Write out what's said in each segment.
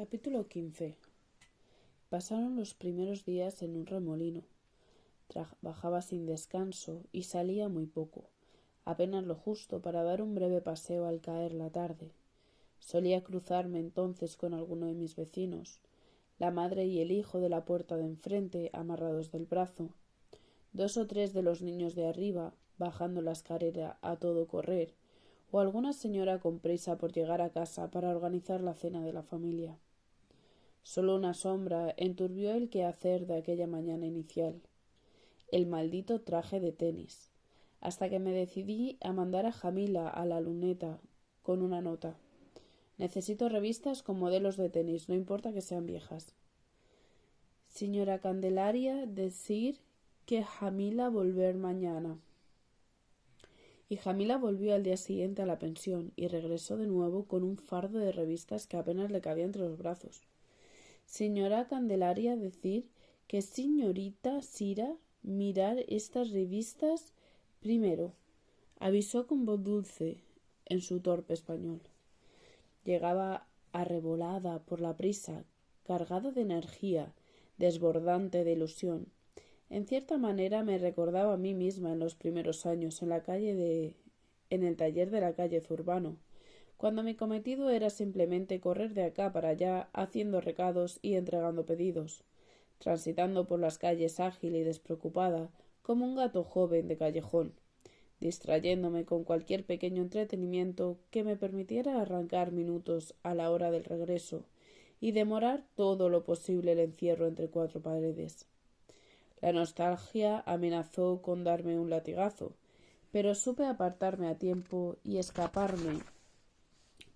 Capítulo 15. Pasaron los primeros días en un remolino. Trabajaba sin descanso y salía muy poco, apenas lo justo para dar un breve paseo al caer la tarde. Solía cruzarme entonces con alguno de mis vecinos, la madre y el hijo de la puerta de enfrente amarrados del brazo, 2 o 3 de los niños de arriba bajando la escalera a todo correr, o alguna señora con prisa por llegar a casa para organizar la cena de la familia. Solo una sombra enturbió el quehacer de aquella mañana inicial: el maldito traje de tenis, hasta que me decidí a mandar a Jamila a la luneta con una nota: necesito revistas con modelos de tenis, no importa que sean viejas. Señora Candelaria, decir que Jamila volver mañana. Y Jamila volvió al día siguiente a la pensión y regresó de nuevo con un fardo de revistas que apenas le cabía entre los brazos. Señora Candelaria, decir que señorita Sira mirar estas revistas primero, avisó con voz dulce en su torpe español. Llegaba arrebolada por la prisa, cargada de energía, desbordante de ilusión. En cierta manera me recordaba a mí misma en los primeros años en el taller de la calle Zurbano, cuando mi cometido era simplemente correr de acá para allá haciendo recados y entregando pedidos, transitando por las calles ágil y despreocupada como un gato joven de callejón, distrayéndome con cualquier pequeño entretenimiento que me permitiera arrancar minutos a la hora del regreso y demorar todo lo posible el encierro entre 4 paredes. La nostalgia amenazó con darme un latigazo, pero supe apartarme a tiempo y escaparme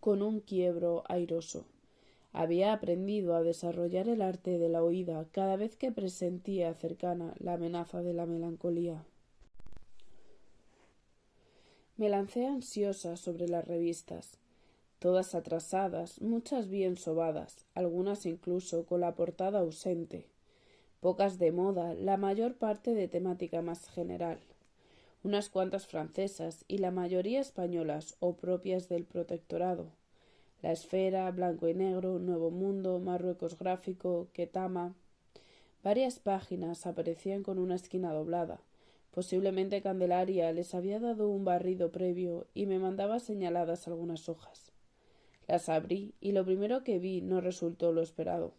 con un quiebro airoso. Había aprendido a desarrollar el arte de la oída cada vez que presentía cercana la amenaza de la melancolía. Me lancé ansiosa sobre las revistas, todas atrasadas, muchas bien sobadas, algunas incluso con la portada ausente, pocas de moda, la mayor parte de temática más general, unas cuantas francesas y la mayoría españolas o propias del protectorado: La Esfera, Blanco y Negro, Nuevo Mundo, Marruecos Gráfico, Ketama. Varias páginas aparecían con una esquina doblada. Posiblemente Candelaria les había dado un barrido previo y me mandaba señaladas algunas hojas. Las abrí y lo primero que vi no resultó lo esperado.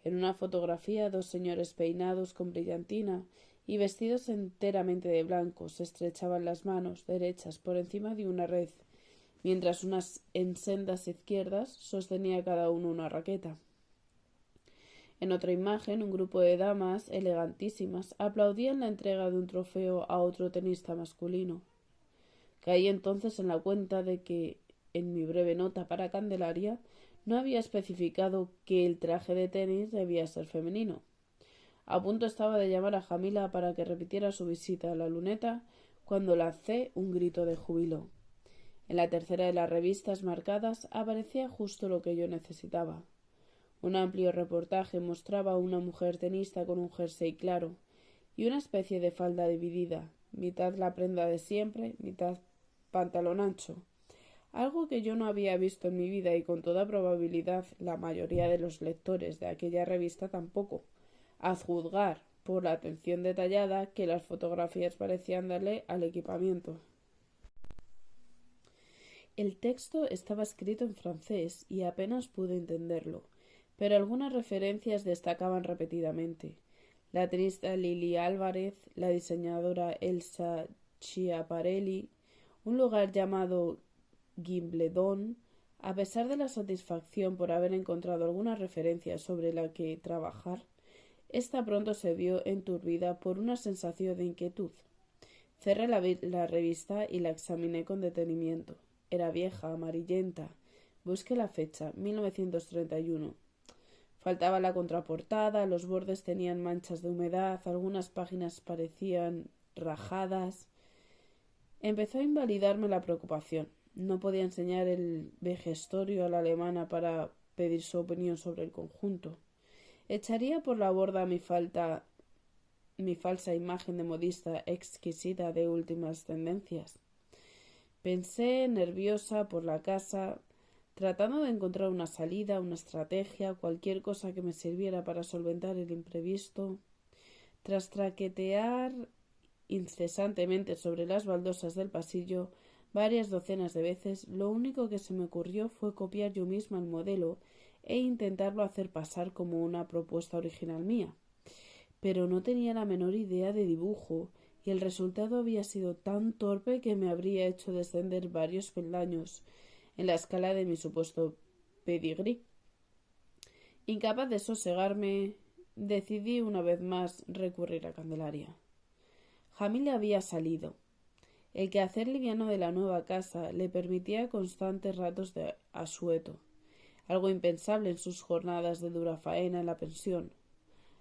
En una fotografía 2 señores peinados con brillantina y vestidos enteramente de blanco se estrechaban las manos derechas por encima de una red, mientras unas en sendas izquierdas sostenía cada uno una raqueta. En otra imagen, un grupo de damas elegantísimas aplaudían la entrega de un trofeo a otro tenista masculino. Caí entonces en la cuenta de que, en mi breve nota para Candelaria, no había especificado que el traje de tenis debía ser femenino. A punto estaba de llamar a Jamila para que repitiera su visita a la luneta cuando lancé un grito de júbilo. En la tercera de las revistas marcadas aparecía justo lo que yo necesitaba. Un amplio reportaje mostraba a una mujer tenista con un jersey claro y una especie de falda dividida, mitad la prenda de siempre, mitad pantalón ancho, algo que yo no había visto en mi vida y con toda probabilidad la mayoría de los lectores de aquella revista tampoco, a juzgar por la atención detallada que las fotografías parecían darle al equipamiento. El texto estaba escrito en francés y apenas pude entenderlo, pero algunas referencias destacaban repetidamente: la tenista Lili Álvarez, la diseñadora Elsa Schiaparelli, un lugar llamado Gimbledon. A pesar de la satisfacción por haber encontrado alguna referencia sobre la que trabajar, esta pronto se vio enturbida por una sensación de inquietud. Cerré la revista y la examiné con detenimiento. Era vieja, amarillenta. Busqué la fecha, 1931. Faltaba la contraportada, los bordes tenían manchas de humedad, algunas páginas parecían rajadas. Empezó a invalidarme la preocupación. No podía enseñar el vejestorio a la alemana para pedir su opinión sobre el conjunto. Echaría por la borda mi falsa imagen de modista exquisita de últimas tendencias. Pensé, nerviosa, por la casa, tratando de encontrar una salida, una estrategia, cualquier cosa que me sirviera para solventar el imprevisto. Tras traquetear incesantemente sobre las baldosas del pasillo varias docenas de veces, lo único que se me ocurrió fue copiar yo misma el modelo e intentarlo hacer pasar como una propuesta original mía. Pero no tenía la menor idea de dibujo, y el resultado había sido tan torpe que me habría hecho descender varios peldaños en la escala de mi supuesto pedigrí. Incapaz de sosegarme, decidí una vez más recurrir a Candelaria. Jamila había salido. El quehacer liviano de la nueva casa le permitía constantes ratos de asueto, algo impensable en sus jornadas de dura faena en la pensión.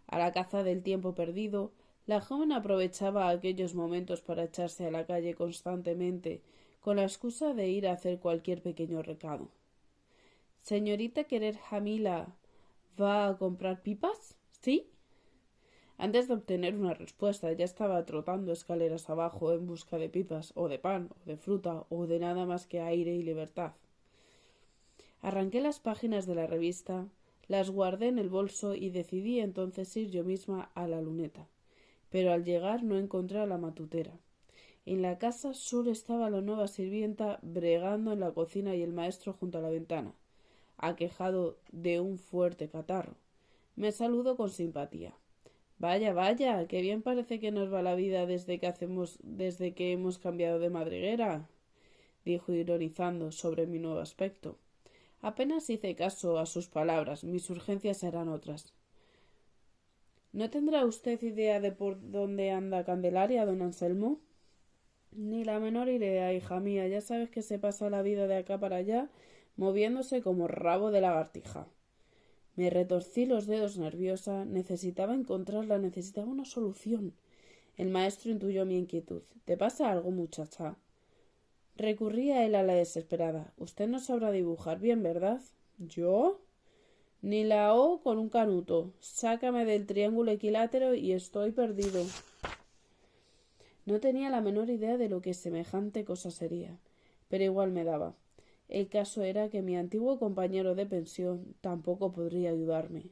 A la caza del tiempo perdido, la joven aprovechaba aquellos momentos para echarse a la calle constantemente, con la excusa de ir a hacer cualquier pequeño recado. —Señorita Querer Jamila, ¿va a comprar pipas? ¿Sí? Antes de obtener una respuesta, ya estaba trotando escaleras abajo en busca de pipas, o de pan, o de fruta, o de nada más que aire y libertad. Arranqué las páginas de la revista, las guardé en el bolso y decidí entonces ir yo misma a la luneta. Pero al llegar no encontré a la matutera. En la casa solo estaba la nueva sirvienta bregando en la cocina y el maestro junto a la ventana, aquejado de un fuerte catarro. Me saludó con simpatía. —Vaya, vaya, qué bien parece que nos va la vida desde que hemos cambiado de madriguera —dijo ironizando sobre mi nuevo aspecto. Apenas hice caso a sus palabras, mis urgencias eran otras. —¿No tendrá usted idea de por dónde anda Candelaria, don Anselmo? —Ni la menor idea, hija mía. Ya sabes que se pasa la vida de acá para allá, moviéndose como rabo de lagartija. Me retorcí los dedos nerviosa. Necesitaba una solución. El maestro intuyó mi inquietud. —¿Te pasa algo, muchacha? Recurrí a él a la desesperada. —Usted no sabrá dibujar bien, ¿verdad? —¿Yo? Ni la O con un canuto. Sácame del triángulo equilátero y estoy perdido. No tenía la menor idea de lo que semejante cosa sería, pero igual me daba. El caso era que mi antiguo compañero de pensión tampoco podría ayudarme.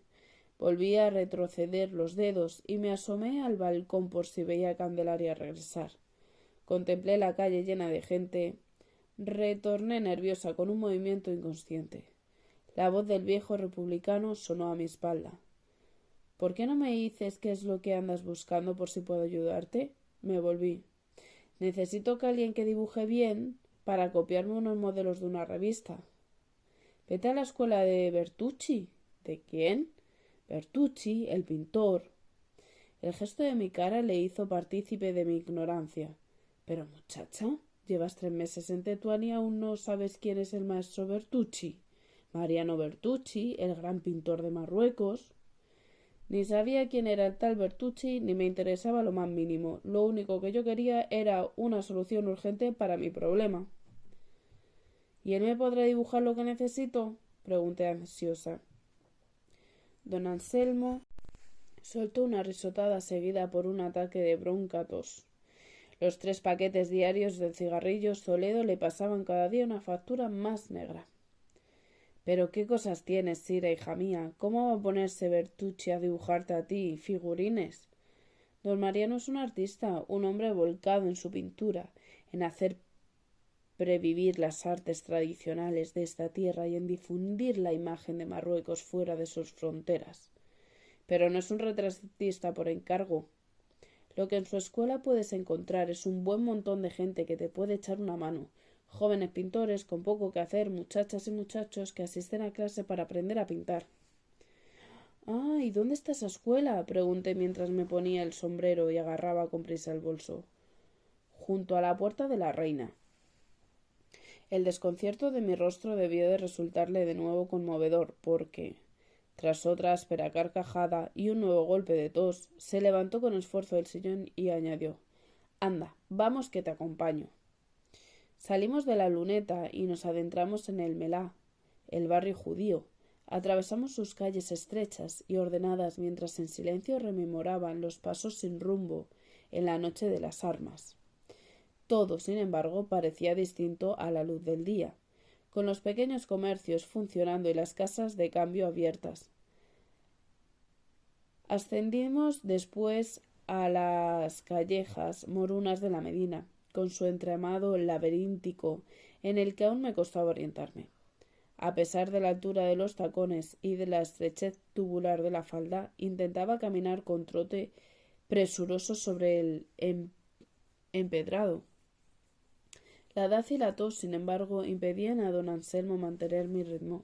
Volví a retroceder los dedos y me asomé al balcón por si veía a Candelaria regresar. Contemplé la calle llena de gente. Retorné nerviosa con un movimiento inconsciente. La voz del viejo republicano sonó a mi espalda. —¿Por qué no me dices qué es lo que andas buscando por si puedo ayudarte? Me volví. —Necesito que alguien que dibuje bien para copiarme unos modelos de una revista. —Vete a la escuela de Bertucci. —¿De quién? —Bertucci, el pintor. El gesto de mi cara le hizo partícipe de mi ignorancia. —Pero, muchacha, llevas 3 meses en Tetuán y aún no sabes quién es el maestro Bertucci. Mariano Bertucci, el gran pintor de Marruecos. Ni sabía quién era el tal Bertucci, ni me interesaba lo más mínimo. Lo único que yo quería era una solución urgente para mi problema. —¿Y él me podrá dibujar lo que necesito? —pregunté ansiosa. Don Anselmo soltó una risotada seguida por un ataque de bronca tos. Los 3 paquetes diarios de cigarrillos Toledo le pasaban cada día una factura más negra. —¿Pero qué cosas tienes, Sira, hija mía? ¿Cómo va a ponerse Bertucci a dibujarte a ti figurines? Don Mariano es un artista, un hombre volcado en su pintura, en hacer previvir las artes tradicionales de esta tierra y en difundir la imagen de Marruecos fuera de sus fronteras. Pero no es un retratista por encargo. Lo que en su escuela puedes encontrar es un buen montón de gente que te puede echar una mano, jóvenes pintores con poco que hacer, muchachas y muchachos que asisten a clase para aprender a pintar. —Ah, ¿y dónde está esa escuela? —pregunté mientras me ponía el sombrero y agarraba con prisa el bolso. —Junto a la puerta de la Reina. El desconcierto de mi rostro debió de resultarle de nuevo conmovedor, porque, tras otra áspera carcajada y un nuevo golpe de tos, se levantó con esfuerzo del sillón y añadió: —Anda, vamos que te acompaño. Salimos de la luneta y nos adentramos en el Melá, el barrio judío. Atravesamos sus calles estrechas y ordenadas mientras en silencio rememoraban los pasos sin rumbo en la noche de las armas. Todo, sin embargo, parecía distinto a la luz del día. con los pequeños comercios funcionando y las casas de cambio abiertas. Ascendimos después a las callejas morunas de la Medina, con su entramado laberíntico en el que aún me costaba orientarme. A pesar de la altura de los tacones y de la estrechez tubular de la falda, intentaba caminar con trote presuroso sobre el empedrado. La edad y la tos, sin embargo, impedían a don Anselmo mantener mi ritmo.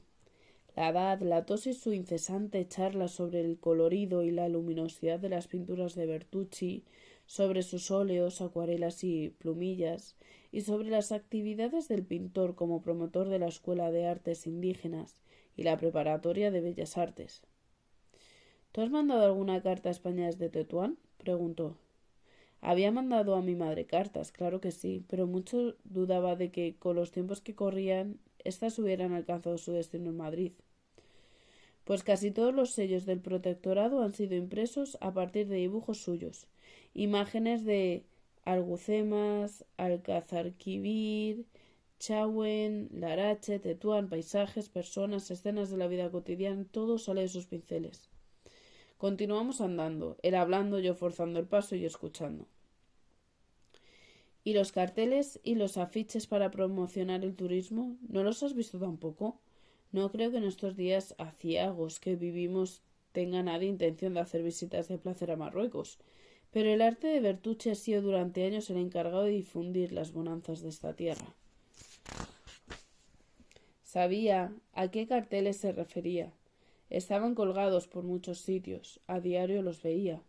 La edad, la tos y su incesante charla sobre el colorido y la luminosidad de las pinturas de Bertucci, sobre sus óleos, acuarelas y plumillas, y sobre las actividades del pintor como promotor de la Escuela de Artes Indígenas y la Preparatoria de Bellas Artes. ¿Tú has mandado alguna carta a España desde Tetuán? Preguntó. Había mandado a mi madre cartas, claro que sí, pero mucho dudaba de que, con los tiempos que corrían, éstas hubieran alcanzado su destino en Madrid. Pues casi todos los sellos del protectorado han sido impresos a partir de dibujos suyos, imágenes de Alhucemas, Alcazarquivir, Chauen, Larache, Tetuán, paisajes, personas, escenas de la vida cotidiana, todo sale de sus pinceles. Continuamos andando, él hablando, yo forzando el paso y escuchando. ¿Y los carteles y los afiches para promocionar el turismo? ¿No los has visto tampoco? No creo que en estos días aciagos que vivimos tenga nadie intención de hacer visitas de placer a Marruecos, pero el arte de Bertucci ha sido durante años el encargado de difundir las bonanzas de esta tierra. Sabía a qué carteles se refería. Estaban colgados por muchos sitios, a diario los veía.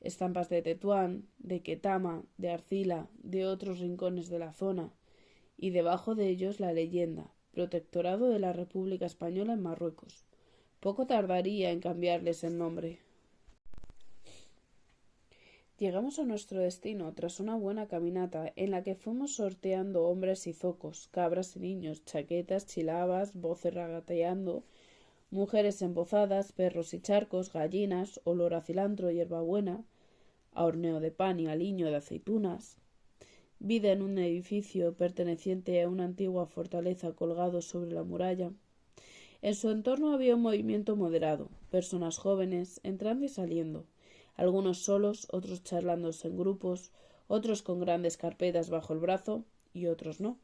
Estampas de Tetuán, de Ketama, de Arcila, de otros rincones de la zona, y debajo de ellos la leyenda, Protectorado de la República Española en Marruecos. Poco tardaría en cambiarles el nombre. Llegamos a nuestro destino tras una buena caminata en la que fuimos sorteando hombres y zocos, cabras y niños, chaquetas, chilabas, voces regateando, mujeres embozadas, perros y charcos, gallinas, olor a cilantro y hierbabuena, a horneo de pan y aliño de aceitunas. Vida en un edificio perteneciente a una antigua fortaleza colgado sobre la muralla. En su entorno había un movimiento moderado, personas jóvenes entrando y saliendo, algunos solos, otros charlándose en grupos, otros con grandes carpetas bajo el brazo y otros no.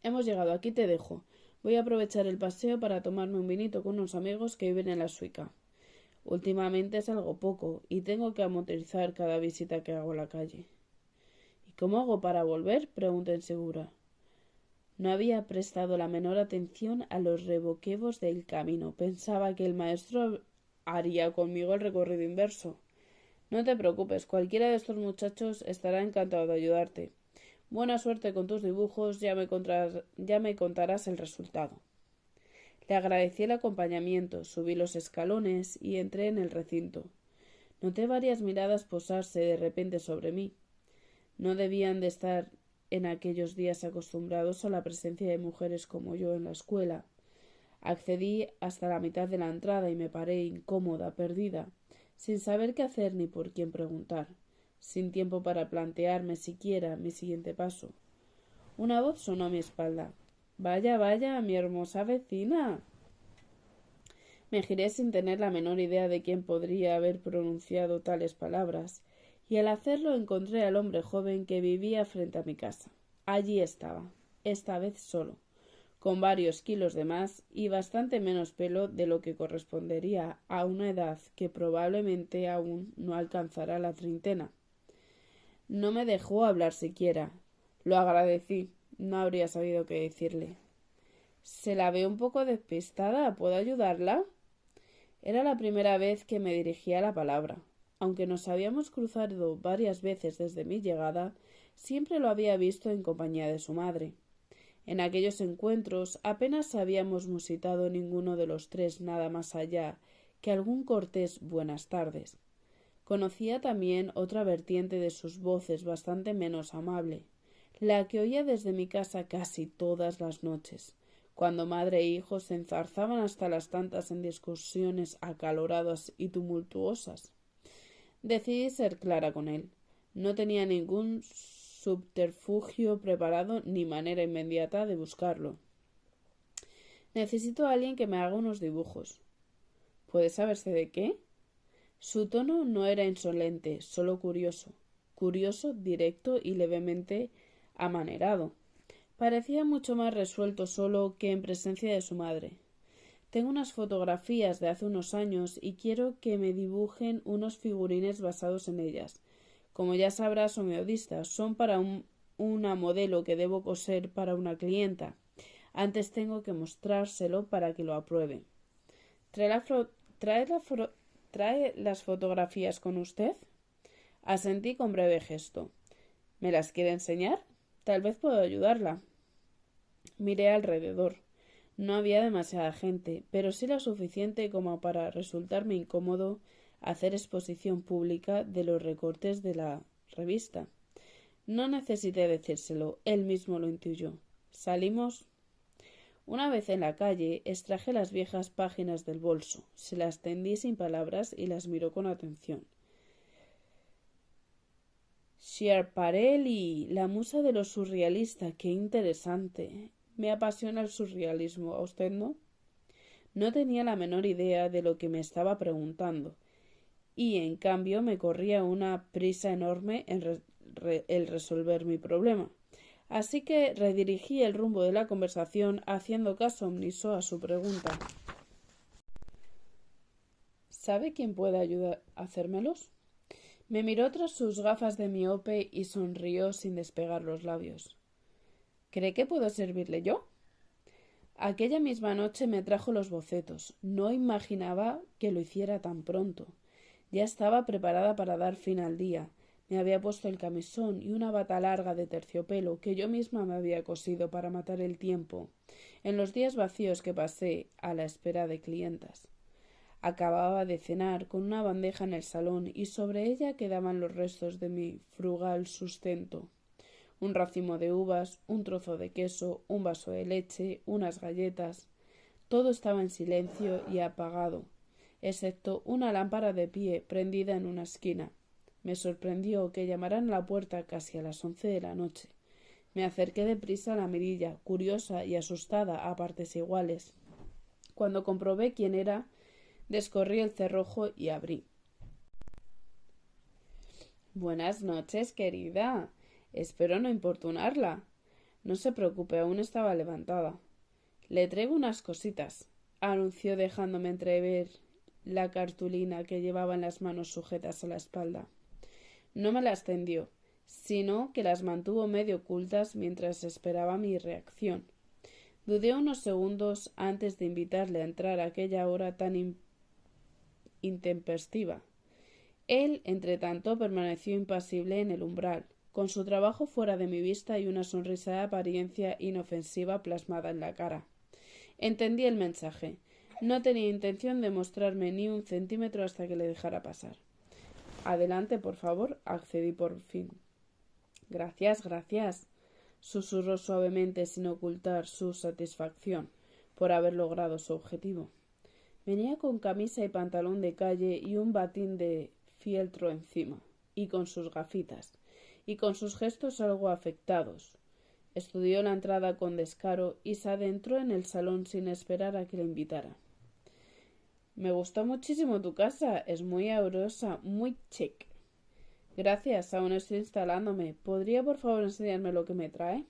Hemos llegado, aquí te dejo. Voy a aprovechar el paseo para tomarme un vinito con unos amigos que viven en la Suica. Últimamente salgo poco y tengo que amortizar cada visita que hago a la calle. ¿Y cómo hago para volver? Pregunté insegura. No había prestado la menor atención a los revoquebos del camino. Pensaba que el maestro haría conmigo el recorrido inverso. No te preocupes, cualquiera de estos muchachos estará encantado de ayudarte. Buena suerte con tus dibujos, ya me contarás el resultado. Le agradecí el acompañamiento, subí los escalones y entré en el recinto. Noté varias miradas posarse de repente sobre mí. No debían de estar en aquellos días acostumbrados a la presencia de mujeres como yo en la escuela. Accedí hasta la mitad de la entrada y me paré incómoda, perdida, sin saber qué hacer ni por quién preguntar, sin tiempo para plantearme siquiera mi siguiente paso. Una voz sonó a mi espalda. «Vaya, vaya, mi hermosa vecina». Me giré sin tener la menor idea de quién podría haber pronunciado tales palabras, y al hacerlo encontré al hombre joven que vivía frente a mi casa. Allí estaba, esta vez solo, con varios kilos de más y bastante menos pelo de lo que correspondería a una edad que probablemente aún no alcanzará la treintena. No me dejó hablar siquiera. Lo agradecí. No habría sabido qué decirle. «Se la ve un poco despistada. ¿Puedo ayudarla?» Era la primera vez que me dirigía la palabra. Aunque nos habíamos cruzado varias veces desde mi llegada, siempre lo había visto en compañía de su madre. En aquellos encuentros apenas habíamos musitado ninguno de los tres nada más allá que algún cortés buenas tardes. Conocía también otra vertiente de sus voces bastante menos amable, la que oía desde mi casa casi todas las noches, cuando madre e hijo se enzarzaban hasta las tantas en discusiones acaloradas y tumultuosas. Decidí ser clara con él. No tenía ningún subterfugio preparado ni manera inmediata de buscarlo. Necesito a alguien que me haga unos dibujos. ¿Puede saberse de qué? Su tono no era insolente, solo curioso. Curioso, directo y levemente amanerado. Parecía mucho más resuelto solo que en presencia de su madre. Tengo unas fotografías de hace unos años y quiero que me dibujen unos figurines basados en ellas. Como ya sabrás, son modistas, son para una modelo que debo coser para una clienta. Antes tengo que mostrárselo para que lo apruebe. ¿Trae las fotografías con usted? Asentí con breve gesto. ¿Me las quiere enseñar? Tal vez puedo ayudarla. Miré alrededor. No había demasiada gente, pero sí lo suficiente como para resultarme incómodo hacer exposición pública de los recortes de la revista. No necesité decírselo, él mismo lo intuyó. Salimos. Una vez en la calle, extraje las viejas páginas del bolso, se las tendí sin palabras y las miró con atención. Schiaparelli, la musa de lo surrealista, qué interesante. Me apasiona el surrealismo, ¿a usted no? No tenía la menor idea de lo que me estaba preguntando, y en cambio me corría una prisa enorme en el resolver mi problema. Así que redirigí el rumbo de la conversación haciendo caso omiso a su pregunta. ¿Sabe quién puede ayudar a hacérmelos? Me miró tras sus gafas de miope y sonrió sin despegar los labios. ¿Cree que puedo servirle yo? Aquella misma noche me trajo los bocetos. No imaginaba que lo hiciera tan pronto. Ya estaba preparada para dar fin al día. Me había puesto el camisón y una bata larga de terciopelo que yo misma me había cosido para matar el tiempo en los días vacíos que pasé a la espera de clientas. Acababa de cenar con una bandeja en el salón y sobre ella quedaban los restos de mi frugal sustento. Un racimo de uvas, un trozo de queso, un vaso de leche, unas galletas. Todo estaba en silencio y apagado, excepto una lámpara de pie prendida en una esquina. Me sorprendió que llamaran a la puerta casi a las 11 de la noche. Me acerqué deprisa a la mirilla, curiosa y asustada a partes iguales. Cuando comprobé quién era, descorrí el cerrojo y abrí. Buenas noches, querida. Espero no importunarla. No se preocupe, aún estaba levantada. Le traigo unas cositas, anunció dejándome entrever la cartulina que llevaba en las manos sujetas a la espalda. No me las tendió, sino que las mantuvo medio ocultas mientras esperaba mi reacción. Dudé unos segundos antes de invitarle a entrar a aquella hora tan intempestiva. Él, entretanto, permaneció impasible en el umbral, con su trabajo fuera de mi vista y una sonrisa de apariencia inofensiva plasmada en la cara. Entendí el mensaje. No tenía intención de mostrarme ni un centímetro hasta que le dejara pasar. Adelante, por favor, accedí por fin. Gracias, gracias, susurró suavemente sin ocultar su satisfacción por haber logrado su objetivo. Venía con camisa y pantalón de calle y un batín de fieltro encima, y con sus gafitas, y con sus gestos algo afectados. Estudió la entrada con descaro y se adentró en el salón sin esperar a que le invitara. Me gustó muchísimo tu casa, es muy airosa, muy chic. Gracias, aún estoy instalándome. ¿Podría por favor enseñarme lo que me trae?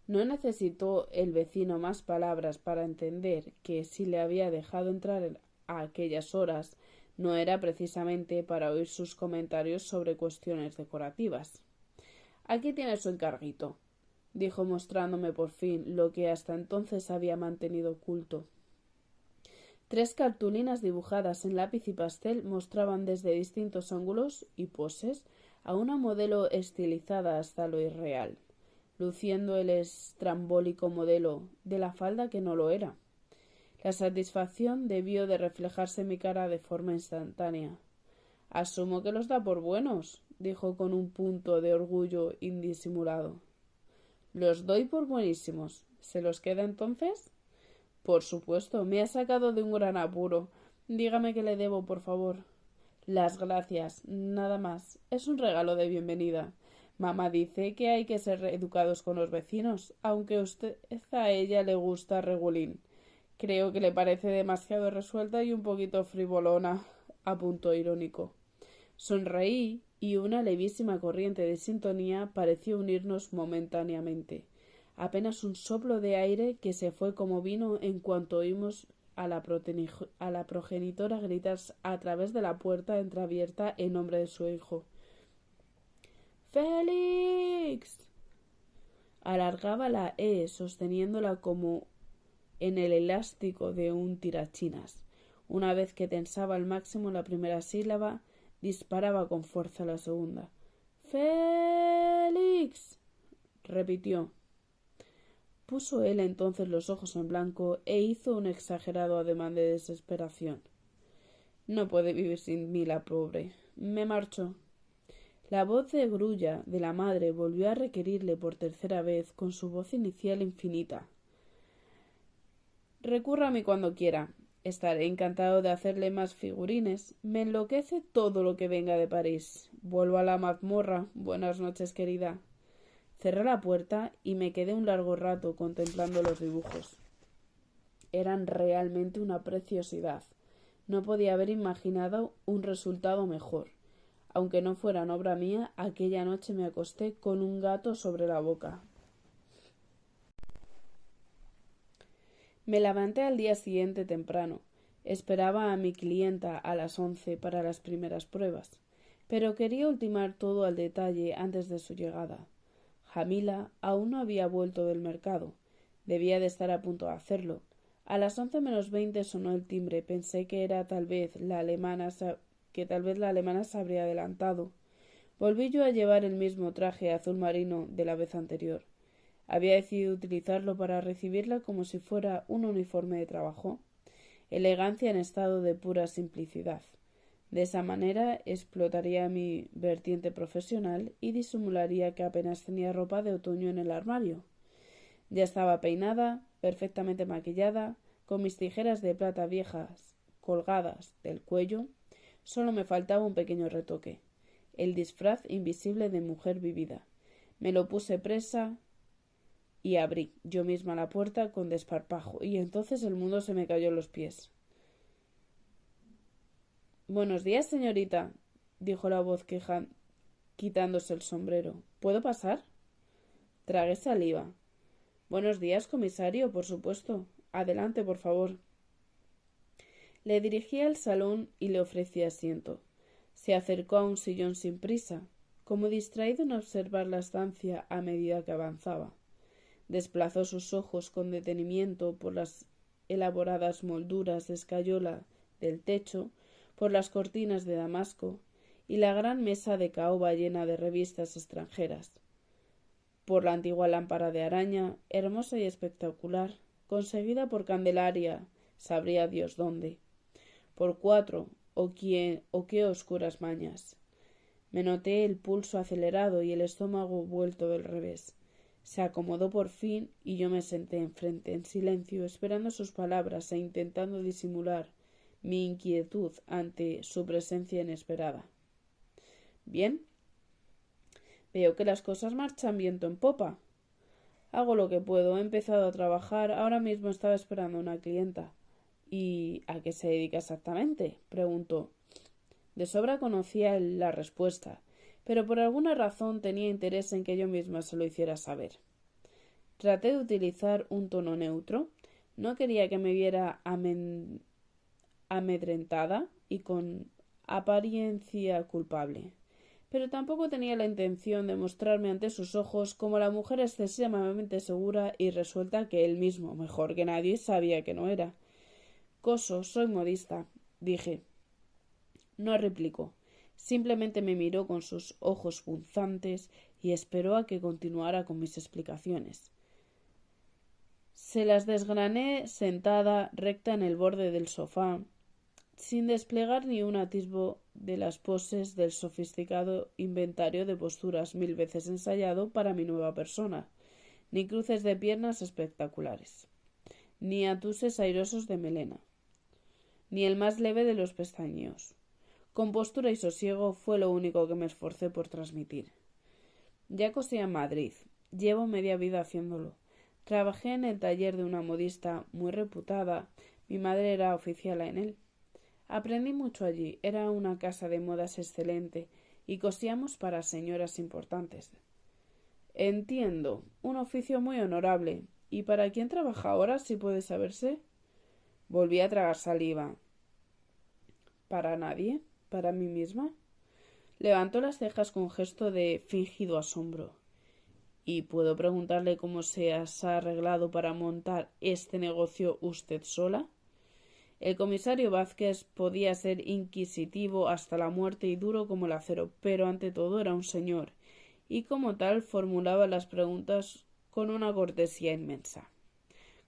No necesitó el vecino más palabras para entender que si le había dejado entrar a aquellas horas no era precisamente para oír sus comentarios sobre cuestiones decorativas. Aquí tiene su encarguito, dijo mostrándome por fin lo que hasta entonces había mantenido oculto. 3 cartulinas dibujadas en lápiz y pastel mostraban desde distintos ángulos y poses a una modelo estilizada hasta lo irreal, luciendo el estrambólico modelo de la falda que no lo era. La satisfacción debió de reflejarse en mi cara de forma instantánea. Asumo que los da por buenos, dijo con un punto de orgullo indisimulado. Los doy por buenísimos. ¿Se los queda entonces? Por supuesto, me ha sacado de un gran apuro. Dígame qué le debo, por favor. Las gracias, nada más. Es un regalo de bienvenida. Mamá dice que hay que ser educados con los vecinos, aunque a ella le gusta regulín. Creo que le parece demasiado resuelta y un poquito frivolona, apuntó irónico. Sonreí y una levísima corriente de sintonía pareció unirnos momentáneamente. Apenas un soplo de aire que se fue como vino en cuanto oímos a la progenitora gritar a través de la puerta entreabierta en nombre de su hijo. ¡Félix! Alargaba la E sosteniéndola como en el elástico de un tirachinas. Una vez que tensaba al máximo la primera sílaba, disparaba con fuerza la segunda. ¡Félix! Repitió. Puso él entonces los ojos en blanco e hizo un exagerado ademán de desesperación. No puede vivir sin mí la pobre. Me marcho. La voz de grulla de la madre volvió a requerirle por tercera vez con su voz inicial infinita. Recurra a mí cuando quiera. Estaré encantado de hacerle más figurines. Me enloquece todo lo que venga de París. Vuelvo a la mazmorra. Buenas noches, querida. Cerré la puerta y me quedé un largo rato contemplando los dibujos. Eran realmente una preciosidad. No podía haber imaginado un resultado mejor. Aunque no fueran obra mía, aquella noche me acosté con un gato sobre la boca. Me levanté al día siguiente temprano. Esperaba a mi clienta a las 11 para las primeras pruebas, pero quería ultimar todo al detalle antes de su llegada. Jamila aún no había vuelto del mercado. Debía de estar a punto de hacerlo. A las 11 menos 20 sonó el timbre. Pensé que era tal vez la alemana se habría adelantado. Volví yo a llevar el mismo traje azul marino de la vez anterior. Había decidido utilizarlo para recibirla como si fuera un uniforme de trabajo. Elegancia en estado de pura simplicidad. De esa manera explotaría mi vertiente profesional y disimularía que apenas tenía ropa de otoño en el armario. Ya estaba peinada, perfectamente maquillada, con mis tijeras de plata viejas colgadas del cuello. Solo me faltaba un pequeño retoque, el disfraz invisible de mujer vivida. Me lo puse presa y abrí yo misma la puerta con desparpajo, y entonces el mundo se me cayó a los pies. Buenos días, señorita, dijo la voz quitándose el sombrero. ¿Puedo pasar? Tragué saliva. Buenos días, comisario, por supuesto. Adelante, por favor. Le dirigí al salón y le ofrecí asiento. Se acercó a un sillón sin prisa, como distraído en observar la estancia a medida que avanzaba. Desplazó sus ojos con detenimiento por las elaboradas molduras de escayola del techo, por las cortinas de damasco y la gran mesa de caoba llena de revistas extranjeras, por la antigua lámpara de araña, hermosa y espectacular, conseguida por Candelaria, sabría Dios dónde, por cuatro o qué oscuras mañas. Me noté el pulso acelerado y el estómago vuelto del revés. Se acomodó por fin y yo me senté enfrente en silencio, esperando sus palabras e intentando disimular mi inquietud ante su presencia inesperada. Bien. Veo que las cosas marchan viento en popa. Hago lo que puedo. He empezado a trabajar. Ahora mismo estaba esperando a una clienta. ¿Y a qué se dedica exactamente? Preguntó. De sobra conocía la respuesta, pero por alguna razón tenía interés en que yo misma se lo hiciera saber. Traté de utilizar un tono neutro. No quería que me viera amedrentada y con apariencia culpable, pero tampoco tenía la intención de mostrarme ante sus ojos como la mujer excesivamente segura y resuelta que él mismo, mejor que nadie, sabía que no era. Coso, soy modista, dije. No replicó. Simplemente me miró con sus ojos punzantes y esperó a que continuara con mis explicaciones. Se las desgrané sentada recta en el borde del sofá, sin desplegar ni un atisbo de las poses del sofisticado inventario de posturas 1000 veces ensayado para mi nueva persona, ni cruces de piernas espectaculares, ni atuses airosos de melena, ni el más leve de los pestañeos. Compostura y sosiego fue lo único que me esforcé por transmitir. Ya cosía en Madrid. Llevo media vida haciéndolo. Trabajé en el taller de una modista muy reputada. Mi madre era oficial en él. Aprendí mucho allí. Era una casa de modas excelente y cosíamos para señoras importantes. Entiendo. Un oficio muy honorable. ¿Y para quién trabaja ahora, si puede saberse? Volví a tragar saliva. ¿Para nadie? ¿Para mí misma? Levantó las cejas con gesto de fingido asombro. ¿Y puedo preguntarle cómo se ha arreglado para montar este negocio usted sola? El comisario Vázquez podía ser inquisitivo hasta la muerte y duro como el acero, pero ante todo era un señor, y como tal formulaba las preguntas con una cortesía inmensa.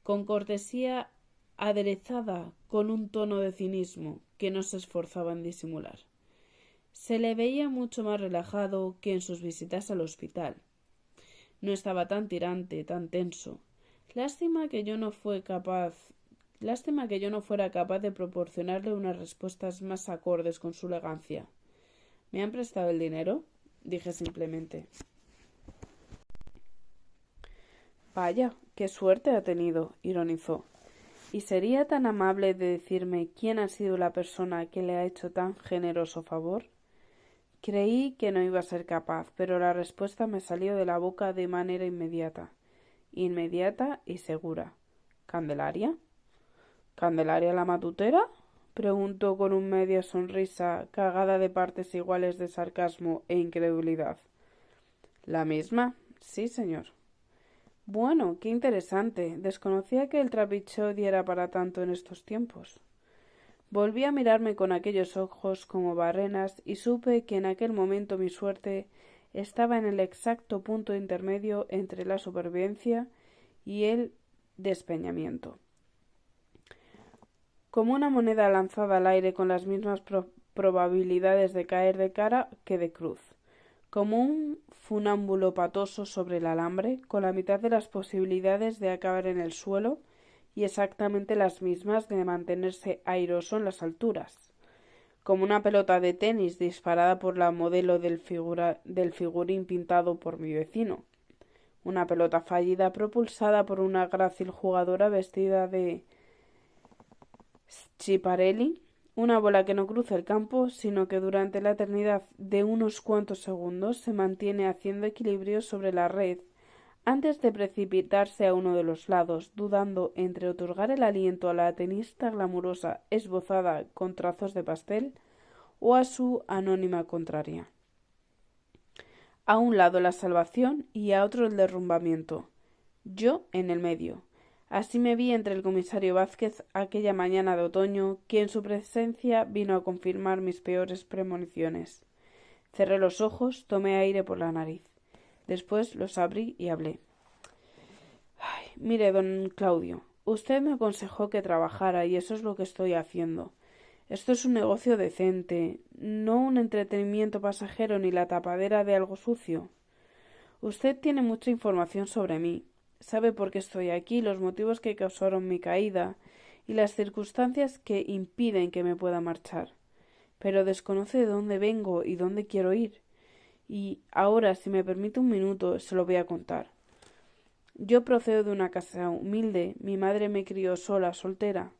Con cortesía aderezada con un tono de cinismo que no se esforzaba en disimular. Se le veía mucho más relajado que en sus visitas al hospital. No estaba tan tirante, tan tenso. Lástima que yo no fuera capaz de proporcionarle unas respuestas más acordes con su elegancia. ¿Me han prestado el dinero? Dije simplemente. Vaya, qué suerte ha tenido, ironizó. ¿Y sería tan amable de decirme quién ha sido la persona que le ha hecho tan generoso favor? Creí que no iba a ser capaz, pero la respuesta me salió de la boca de manera inmediata y segura. ¿Candelaria? ¿Candelaria la matutera? Preguntó con una media sonrisa cagada de partes iguales de sarcasmo e incredulidad. ¿La misma? Sí, señor. Bueno, qué interesante. Desconocía que el trapicheo diera para tanto en estos tiempos. Volví a mirarme con aquellos ojos como barrenas y supe que en aquel momento mi suerte estaba en el exacto punto intermedio entre la supervivencia y el despeñamiento. Como una moneda lanzada al aire con las mismas probabilidades de caer de cara que de cruz. Como un funámbulo patoso sobre el alambre, con la mitad de las posibilidades de acabar en el suelo y exactamente las mismas de mantenerse airoso en las alturas. Como una pelota de tenis disparada por la modelo del figurín pintado por mi vecino. Una pelota fallida propulsada por una grácil jugadora vestida de Schiaparelli, una bola que no cruza el campo, sino que durante la eternidad de unos cuantos segundos se mantiene haciendo equilibrio sobre la red antes de precipitarse a uno de los lados, dudando entre otorgar el aliento a la tenista glamurosa esbozada con trazos de pastel o a su anónima contraria. A un lado la salvación y a otro el derrumbamiento. Yo en el medio. Así me vi entre el comisario Vázquez aquella mañana de otoño, que en su presencia vino a confirmar mis peores premoniciones. Cerré los ojos, tomé aire por la nariz. Después los abrí y hablé. Mire, don Claudio, usted me aconsejó que trabajara y eso es lo que estoy haciendo. Esto es un negocio decente, no un entretenimiento pasajero ni la tapadera de algo sucio. Usted tiene mucha información sobre mí. Sabe por qué estoy aquí, los motivos que causaron mi caída y las circunstancias que impiden que me pueda marchar. Pero desconoce de dónde vengo y dónde quiero ir. Y ahora, si me permite un minuto, se lo voy a contar. Yo procedo de una casa humilde. Mi madre me crió sola, soltera.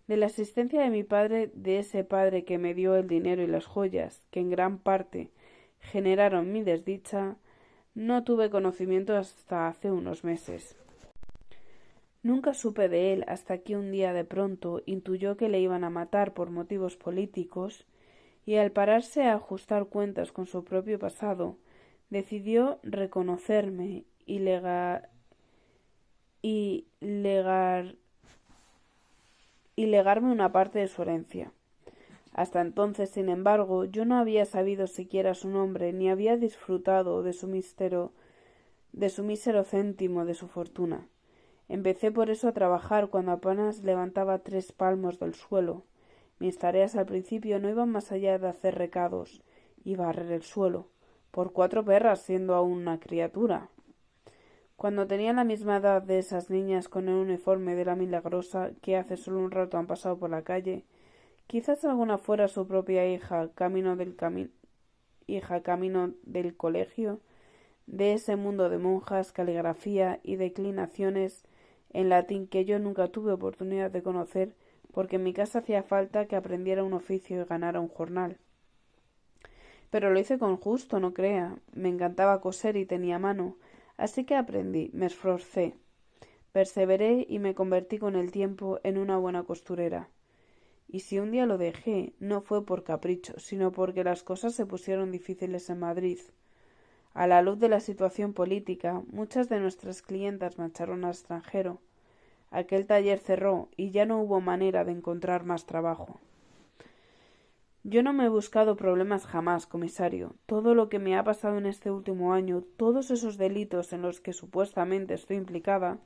De la existencia de mi padre, de ese padre que me dio el dinero y las joyas, que en gran parte generaron mi desdicha, no tuve conocimiento hasta hace unos meses. Nunca supe de él hasta que un día de pronto intuyó que le iban a matar por motivos políticos y al pararse a ajustar cuentas con su propio pasado, decidió reconocerme y legarme una parte de su herencia. Hasta entonces, sin embargo, yo no había sabido siquiera su nombre, ni había disfrutado de su mísero céntimo de su fortuna. Empecé por eso a trabajar cuando apenas levantaba 3 palmos del suelo. Mis tareas al principio no iban más allá de hacer recados y barrer el suelo, por 4 perras siendo aún una criatura. Cuando tenía la misma edad de esas niñas con el uniforme de la Milagrosa que hace solo un rato han pasado por la calle, quizás alguna fuera su propia hija camino del colegio, de ese mundo de monjas, caligrafía y declinaciones en latín que yo nunca tuve oportunidad de conocer, porque en mi casa hacía falta que aprendiera un oficio y ganara un jornal. Pero lo hice con gusto, no crea. Me encantaba coser y tenía mano, así que aprendí, me esforcé, perseveré y me convertí con el tiempo en una buena costurera. Y si un día lo dejé, no fue por capricho, sino porque las cosas se pusieron difíciles en Madrid. A la luz de la situación política, muchas de nuestras clientas marcharon al extranjero. Aquel taller cerró y ya no hubo manera de encontrar más trabajo. Yo no me he buscado problemas jamás, comisario. Todo lo que me ha pasado en este último año, todos esos delitos en los que supuestamente estoy implicada,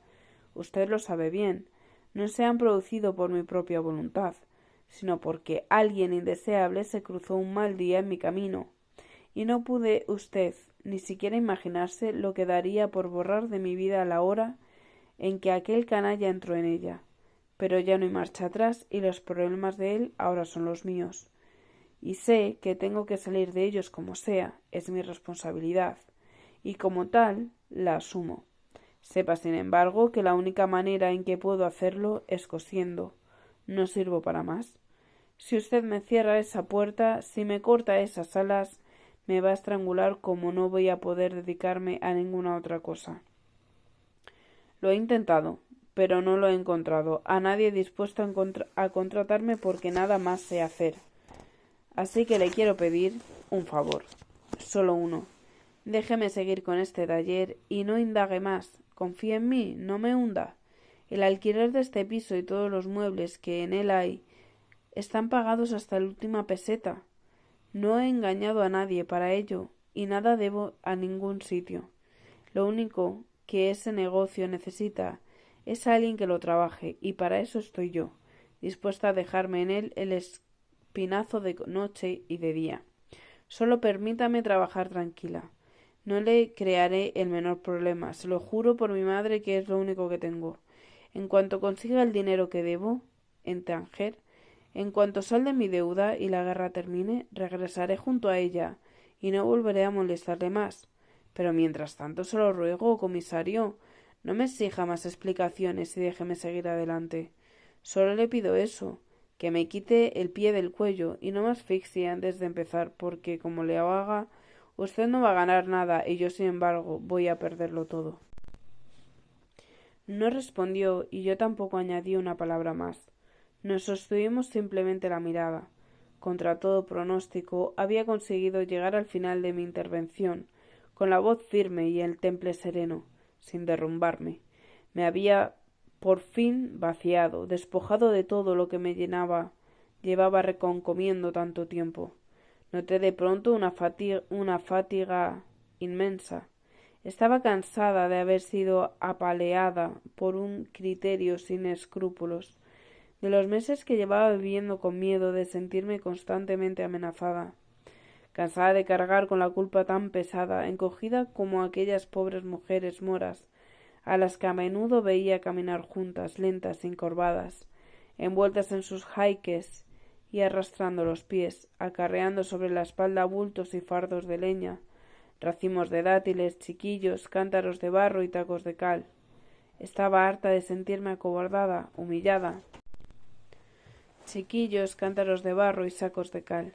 usted lo sabe bien, no se han producido por mi propia voluntad, sino porque alguien indeseable se cruzó un mal día en mi camino, y no pude usted ni siquiera imaginarse lo que daría por borrar de mi vida la hora en que aquel canalla entró en ella. Pero ya no hay marcha atrás y los problemas de él ahora son los míos. Y sé que tengo que salir de ellos como sea, es mi responsabilidad, y como tal la asumo. Sepa, sin embargo, que la única manera en que puedo hacerlo es cosiendo. No sirvo para más. Si usted me cierra esa puerta, si me corta esas alas, me va a estrangular como no voy a poder dedicarme a ninguna otra cosa. Lo he intentado, pero no lo he encontrado a nadie dispuesto a contratarme porque nada más sé hacer. Así que le quiero pedir un favor, solo uno. Déjeme seguir con este taller y no indague más. Confíe en mí, no me hunda. El alquiler de este piso y todos los muebles que en él hay están pagados hasta la última peseta. No he engañado a nadie para ello y nada debo a ningún sitio. Lo único que ese negocio necesita es alguien que lo trabaje y para eso estoy yo, dispuesta a dejarme en él el espinazo de noche y de día. Solo permítame trabajar tranquila. No le crearé el menor problema, se lo juro por mi madre que es lo único que tengo. En cuanto consiga el dinero que debo en Tánger, en cuanto salde mi deuda y la guerra termine, regresaré junto a ella y no volveré a molestarle más. Pero mientras tanto se lo ruego, comisario, no me exija más explicaciones y déjeme seguir adelante. Solo le pido eso, que me quite el pie del cuello y no me asfixie antes de empezar, porque como le haga, usted no va a ganar nada y yo, sin embargo, voy a perderlo todo. No respondió y yo tampoco añadí una palabra más. Nos sostuvimos simplemente la mirada. Contra todo pronóstico, había conseguido llegar al final de mi intervención, con la voz firme y el temple sereno, sin derrumbarme. Me había por fin vaciado, despojado de todo lo que me llevaba reconcomiendo tanto tiempo. Noté de pronto una fatiga inmensa. Estaba cansada de haber sido apaleada por un criterio sin escrúpulos, de los meses que llevaba viviendo con miedo, de sentirme constantemente amenazada, cansada de cargar con la culpa tan pesada, encogida como aquellas pobres mujeres moras, a las que a menudo veía caminar juntas, lentas y encorvadas, envueltas en sus jaiques y arrastrando los pies, acarreando sobre la espalda bultos y fardos de leña, racimos de dátiles, chiquillos, cántaros de barro y tacos de cal. Estaba harta de sentirme acobardada, humillada. Chiquillos, cántaros de barro y sacos de cal.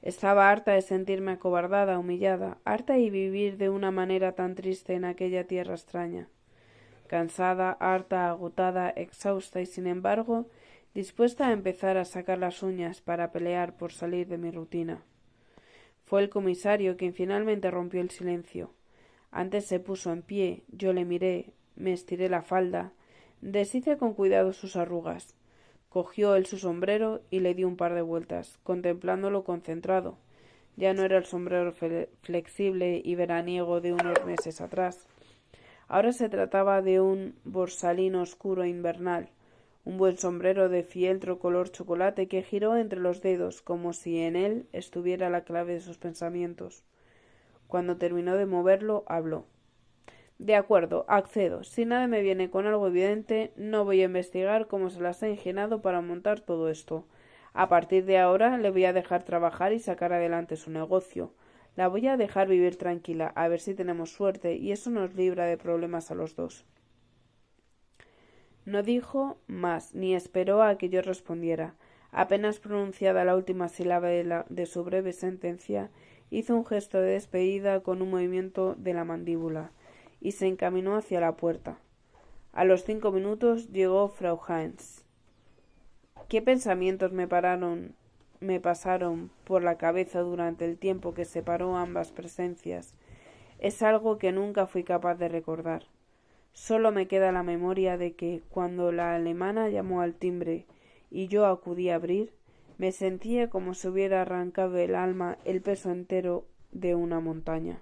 Estaba harta de sentirme acobardada, humillada, harta de vivir de una manera tan triste en aquella tierra extraña. Cansada, harta, agotada, exhausta y, sin embargo, dispuesta a empezar a sacar las uñas para pelear por salir de mi rutina. Fue el comisario quien finalmente rompió el silencio. Antes se puso en pie, yo le miré, me estiré la falda, deshice con cuidado sus arrugas. Cogió él su sombrero y le dio un par de vueltas, contemplándolo concentrado. Ya no era el sombrero flexible y veraniego de unos meses atrás. Ahora se trataba de un borsalino oscuro e invernal, un buen sombrero de fieltro color chocolate que giró entre los dedos como si en él estuviera la clave de sus pensamientos. Cuando terminó de moverlo, habló. De acuerdo, accedo. Si nadie me viene con algo evidente, no voy a investigar cómo se las ha ingeniado para montar todo esto. A partir de ahora le voy a dejar trabajar y sacar adelante su negocio. La voy a dejar vivir tranquila, a ver si tenemos suerte, y eso nos libra de problemas a los dos. No dijo más, ni esperó a que yo respondiera. Apenas pronunciada la última sílaba de su breve sentencia, hizo un gesto de despedida con un movimiento de la mandíbula, y se encaminó hacia la puerta. A los 5 minutos llegó Frau Heinz. ¿Qué pensamientos me pasaron por la cabeza durante el tiempo que separó ambas presencias? Es algo que nunca fui capaz de recordar. Solo me queda la memoria de que, cuando la alemana llamó al timbre y yo acudí a abrir, me sentía como si hubiera arrancado del alma el peso entero de una montaña.